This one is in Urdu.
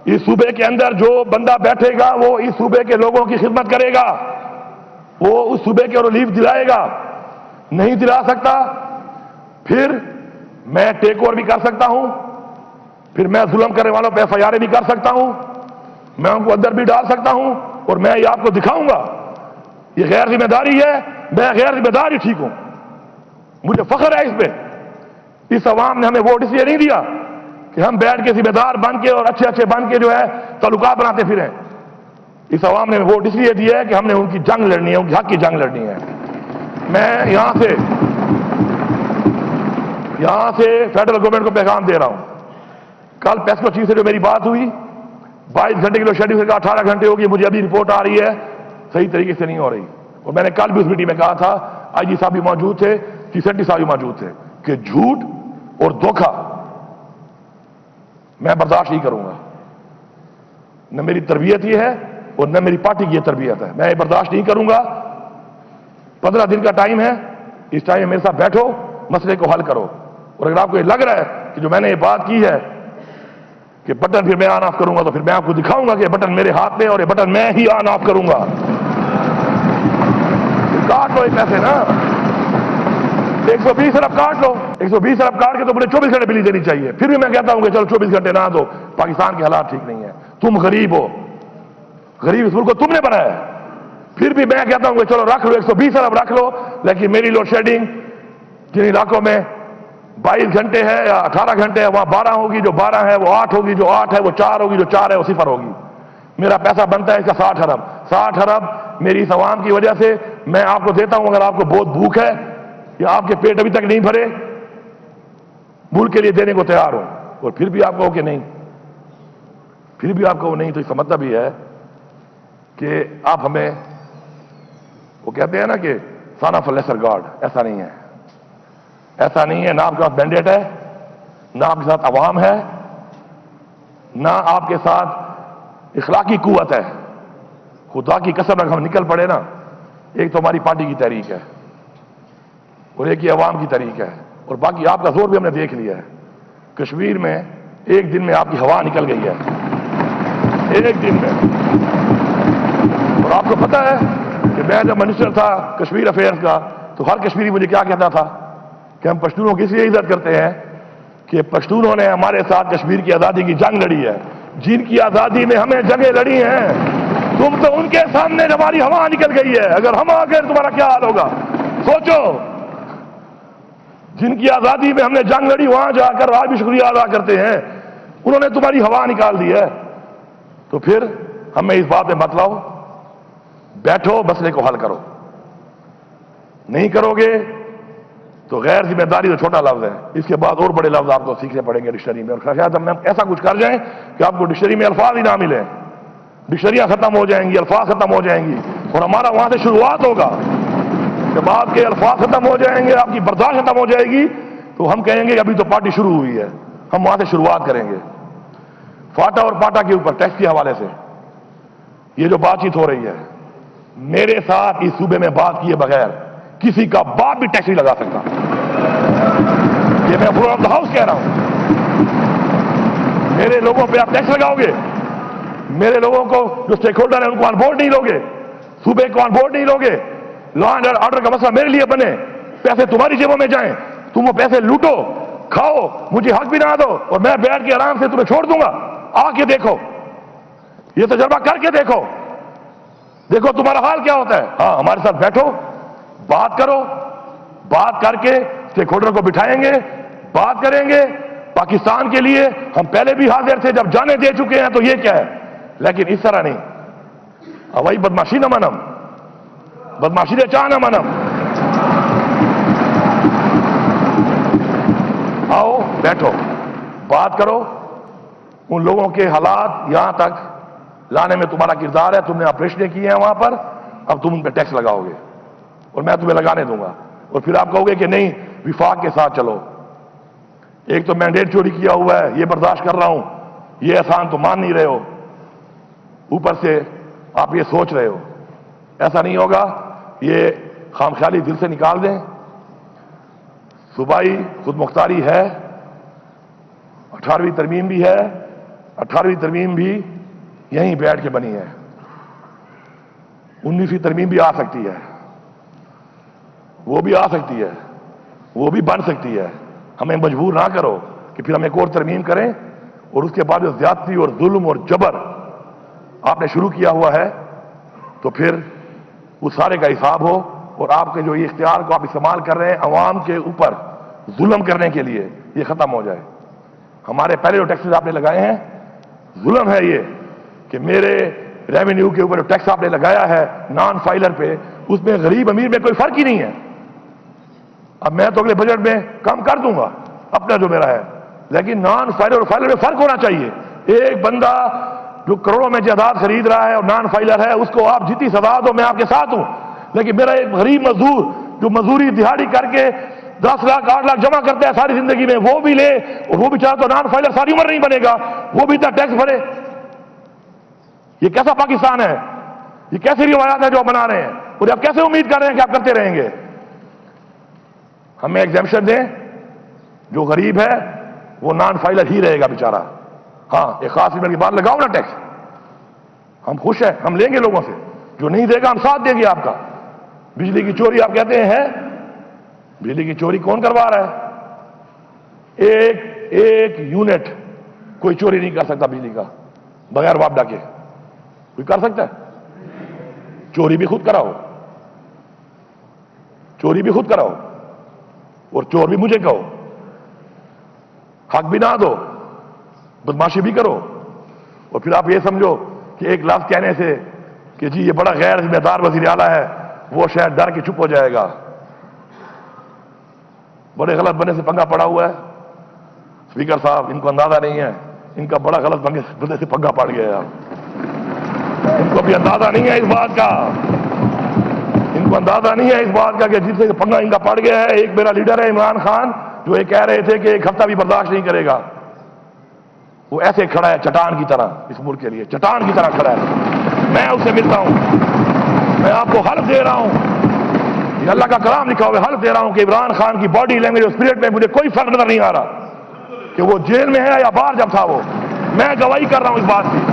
اس صوبے کے اندر جو بندہ بیٹھے گا وہ اس صوبے کے لوگوں کی خدمت کرے گا، وہ اس صوبے کے ریلیف دلائے گا. نہیں دلا سکتا پھر میں ٹیک اوور بھی کر سکتا ہوں، پھر میں ظلم کرنے والوں پہ FIR بھی کر سکتا ہوں، میں ان کو اندر بھی ڈال سکتا ہوں، اور میں یہ آپ کو دکھاؤں گا یہ غیر ذمہ داری ہے. میں غیر ذمہ داری ٹھیک ہوں، مجھے فخر ہے اس پہ. اس عوام نے ہمیں ووٹ اس لیے نہیں دیا کہ ہم بیٹھ کے ذمہ دار بن کے اور اچھے اچھے بن کے جو ہے تعلقات بناتے پھریں. اس عوام نے ووٹ اس لیے دیا ہے کہ ہم نے ان کی جنگ لڑنی ہے، ان کی حق کی جنگ لڑنی ہے. میں یہاں سے فیڈرل گورنمنٹ کو پیغام دے رہا ہوں. کل پیسکو چیف سے جو میری بات ہوئی 22 گھنٹے کی لوڈ شیڈنگ سے کہا 18 گھنٹے ہوگی، مجھے ابھی رپورٹ آ رہی ہے صحیح طریقے سے نہیں ہو رہی. اور میں نے کل بھی اس میٹنگ میں کہا تھا، IG صاحب بھی موجود تھے، چیف سیکرٹری صاحب بھی موجود تھے، کہ جھوٹ اور دھوکہ میں برداشت نہیں کروں گا. نہ میری تربیت یہ ہے اور نہ میری پارٹی کی یہ تربیت ہے. میں یہ برداشت نہیں کروں گا. 15 دن کا ٹائم ہے، اس ٹائم میں میرے ساتھ بیٹھو، مسئلے کو حل کرو. اور اگر آپ کو یہ لگ رہا ہے کہ جو میں نے یہ بات کی ہے کہ بٹن پھر میں آن آف کروں گا، تو پھر میں آپ کو دکھاؤں گا کہ یہ بٹن میرے ہاتھ میں اور یہ بٹن میں ہی آن آف کروں گا. کاٹ لو یہ پیسے نا، 120 ارب کاٹ لو. 120 ارب کاٹ کے تو مجھے 24 گھنٹے بجلی دینی چاہیے. پھر بھی میں کہتا ہوں کہ چلو 24 گھنٹے نہ دو، پاکستان کے حالات ٹھیک نہیں ہے. تم غریب ہو، غریب اس ملک کو تم نے بنایا ہے. پھر بھی میں کہتا ہوں کہ چلو رکھ لو 120 ارب رکھ لو، لیکن میری لوڈ شیڈنگ جن علاقوں میں 22 گھنٹے ہے یا 18 گھنٹے ہے وہاں 12 ہوگی، جو 12 ہے وہ 8 ہوگی، جو 8 ہے وہ 4 ہوگی، جو 4 ہے وہ 0 ہوگی. میرا پیسہ بنتا ہے اس کا 60 ارب. 60 ارب میری اس عوام کی وجہ سے میں آپ کو دیتا ہوں. اگر آپ کو بہت بھوک ہے یا آپ کے پیٹ ابھی تک نہیں بھرے، ملک کے لیے دینے کو تیار ہوں. اور پھر بھی آپ کہو کہ نہیں، پھر بھی آپ کہو نہیں، تو اس کا مطلب یہ ہے کہ آپ ہمیں، وہ کہتے ہیں نا کہ سن آف لیسر گاڈ. ایسا نہیں ہے، ایسا نہیں ہے. نہ آپ کے ساتھ مینڈیٹ ہے، نہ آپ کے ساتھ عوام ہے، نہ آپ کے ساتھ اخلاقی قوت ہے. خدا کی قسم اگر ہم نکل پڑے نا، ایک تو ہماری پارٹی کی تحریک ہے اور ایک یہ عوام کی تحریک ہے، اور باقی آپ کا زور بھی ہم نے دیکھ لیا ہے. کشمیر میں ایک دن میں آپ کی ہوا نکل گئی ہے، ایک دن میں. اور آپ کو پتہ ہے کہ میں جب منسٹر تھا کشمیر افیئرز کا، تو ہر کشمیری مجھے کیا کہتا تھا کہ ہم پشتونوں کی اس لیے عزت کرتے ہیں کہ پشتونوں نے ہمارے ساتھ کشمیر کی آزادی کی جنگ لڑی ہے. جن کی آزادی میں ہمیں جنگیں لڑی ہیں، تم تو ان کے سامنے ہماری ہوا نکل گئی ہے. اگر ہم آ گئے تمہارا کیا حال ہوگا؟ سوچو. جن کی آزادی میں ہم نے جنگ لڑی وہاں جا کر آج بھی شکریہ ادا کرتے ہیں، انہوں نے تمہاری ہوا نکال دی ہے. تو پھر ہمیں اس بات میں مت لاؤ. بیٹھو، مسئلے کو حل کرو. نہیں کرو گے تو غیر ذمہ داری تو چھوٹا لفظ ہے، اس کے بعد اور بڑے لفظ آپ کو سیکھنے پڑیں گے ڈکشنری میں. اور شاید ہم ایسا کچھ کر جائیں کہ آپ کو ڈکشنری میں الفاظ ہی نہ ملیں، ڈکشنریاں ختم ہو جائیں گی، الفاظ ختم ہو جائیں گی. اور ہمارا وہاں سے شروعات ہوگا. جب آپ کے الفاظ ختم ہو جائیں گے، آپ کی برداشت ختم ہو جائے گی، تو ہم کہیں گے کہ ابھی تو پارٹی شروع ہوئی ہے. ہم وہاں سے شروعات کریں گے. فاٹا اور پاٹا کے اوپر ٹیکس کے حوالے سے یہ جو بات چیت ہو رہی ہے، میرے ساتھ اس صوبے میں بات کیے بغیر کسی کا باپ بھی ٹیکس نہیں لگا سکتا. یہ میں فلور آف دا ہاؤس کہہ رہا ہوں. میرے لوگوں پہ آپ ٹیکس لگاؤ گے، میرے لوگوں کو جو اسٹیک ہولڈر ہیں ان کو آن بورڈ نہیں لوگے، صوبے کو آن بورڈ نہیں لوگے. لا اینڈ آرڈر کا مسئلہ میرے لیے بنے، پیسے تمہاری جیبوں میں جائیں، تم وہ پیسے لوٹو، کھاؤ، مجھے حق بھی نہ دو، اور میں بیٹھ کے آرام سے تمہیں چھوڑ دوں گا. آ کے دیکھو، یہ تجربہ کر کے دیکھو، دیکھو تمہارا حال کیا ہوتا ہے. ہاں، ہمارے ساتھ بیٹھو، بات کرو، بات کر کے اسٹیک ہولڈر کو بٹھائیں گے، بات کریں گے. پاکستان کے لیے ہم پہلے بھی حاضر تھے، جب جانے دے چکے ہیں تو یہ کیا ہے. لیکن اس طرح نہیں. وہی بدماشی نہ منم، بدماشی نے چاہ نہ منم. آؤ بیٹھو، بات کرو. ان لوگوں کے حالات یہاں تک لانے میں تمہارا کردار ہے. تم نے آپریشنیں کی ہیں وہاں پر، اب تم ان پہ ٹیکس لگاؤ گے اور میں تمہیں لگانے دوں گا. اور پھر آپ کہو گے کہ نہیں، وفاق کے ساتھ چلو. ایک تو مینڈیٹ چوری کیا ہوا ہے، یہ برداشت کر رہا ہوں، یہ احسان تو مان نہیں رہے ہو، اوپر سے آپ یہ سوچ رہے ہو. ایسا نہیں ہوگا. یہ خام خیالی دل سے نکال دیں. صوبائی خود مختاری ہے، 18ویں ترمیم بھی ہے. 18ویں ترمیم بھی یہیں بیٹھ کے بنی ہے، 19ویں ترمیم بھی آ سکتی ہے، وہ بھی آ سکتی ہے، وہ بھی بن سکتی ہے. ہمیں مجبور نہ کرو کہ پھر ہم ایک اور ترمیم کریں اور اس کے بعد جو زیادتی اور ظلم اور جبر آپ نے شروع کیا ہوا ہے تو پھر اس سارے کا حساب ہو، اور آپ کے جو یہ اختیار کو آپ استعمال کر رہے ہیں عوام کے اوپر ظلم کرنے کے لیے، یہ ختم ہو جائے. ہمارے پہلے جو ٹیکسز آپ نے لگائے ہیں ظلم ہے یہ کہ میرے ریونیو کے اوپر جو ٹیکس آپ نے لگایا ہے نان فائلر پہ، اس میں غریب امیر میں کوئی فرق ہی نہیں ہے. اب میں تو اگلے بجٹ میں کم کر دوں گا اپنا جو میرا ہے، لیکن نان فائلر اور فائلر میں فرق ہونا چاہیے. ایک بندہ جو کروڑوں میں جائیداد خرید رہا ہے اور نان فائلر ہے، اس کو آپ جتنی سزا دو میں آپ کے ساتھ ہوں، لیکن میرا ایک غریب مزدور جو مزدوری دہاڑی کر کے 10 لاکھ 8 لاکھ جمع کرتا ہے ساری زندگی میں، وہ بھی لے اور وہ بھی چاہے تو نان فائلر ساری عمر نہیں بنے گا، وہ بھی اتنا ٹیکس بھرے. یہ کیسا پاکستان ہے؟ یہ کیسی روایات ہے جو آپ بنا رہے ہیں، اور آپ کیسے امید کر رہے ہیں کہ آپ کرتے رہیں گے؟ ہمیں ایگزیمپشن دیں، جو غریب ہے وہ نان فائلر ہی رہے گا بیچارہ. ہاں ایک خاص لیمٹ کے بعد لگاؤ نا ٹیکس، ہم خوش ہیں، ہم لیں گے لوگوں سے، جو نہیں دے گا ہم ساتھ دیں گے آپ کا. بجلی کی چوری آپ کہتے ہیں بجلی کی چوری کون کروا رہا ہے؟ ایک یونٹ کوئی چوری نہیں کر سکتا بجلی کا بغیر وابڈا کے. کوئی کر سکتا ہے؟ چوری بھی خود کراؤ، چوری بھی خود کراؤ اور چور بھی مجھے کہو، حق بھی نہ دو، بدماشی بھی کرو، اور پھر آپ یہ سمجھو کہ ایک لفظ کہنے سے کہ جی یہ بڑا غیر ذمہ دار وزیر اعلیٰ ہے، وہ شاید ڈر کے چپ ہو جائے گا. بڑے غلط بندے سے پنگا پڑا ہوا ہے اسپیکر صاحب، ان کو اندازہ نہیں ہے ان کا بڑا غلط بندے سے پنگا پڑ گیا. ان کو بھی اندازہ نہیں ہے اس بات کا، ان کو اندازہ نہیں ہے اس بات کا کہ جس سے پنگا ان کا پڑ گیا ہے. ایک میرا لیڈر ہے عمران خان، جو یہ کہہ رہے تھے کہ ایک ہفتہ بھی برداشت نہیں کرے گا، وہ ایسے کھڑا ہے چٹان کی طرح، اس ملک کے لیے چٹان کی طرح کھڑا ہے. میں اس سے ملتا ہوں، میں آپ کو حلف دے رہا ہوں، یہ اللہ کا کلام لکھا ہوا ہے، حلف دے رہا ہوں کہ عمران خان کی باڈی لینگویج اور اسپرٹ میں مجھے کوئی فرق نظر نہیں آ رہا کہ وہ جیل میں ہے یا باہر جب تھا. وہ میں گواہی کر رہا ہوں اس بات کی.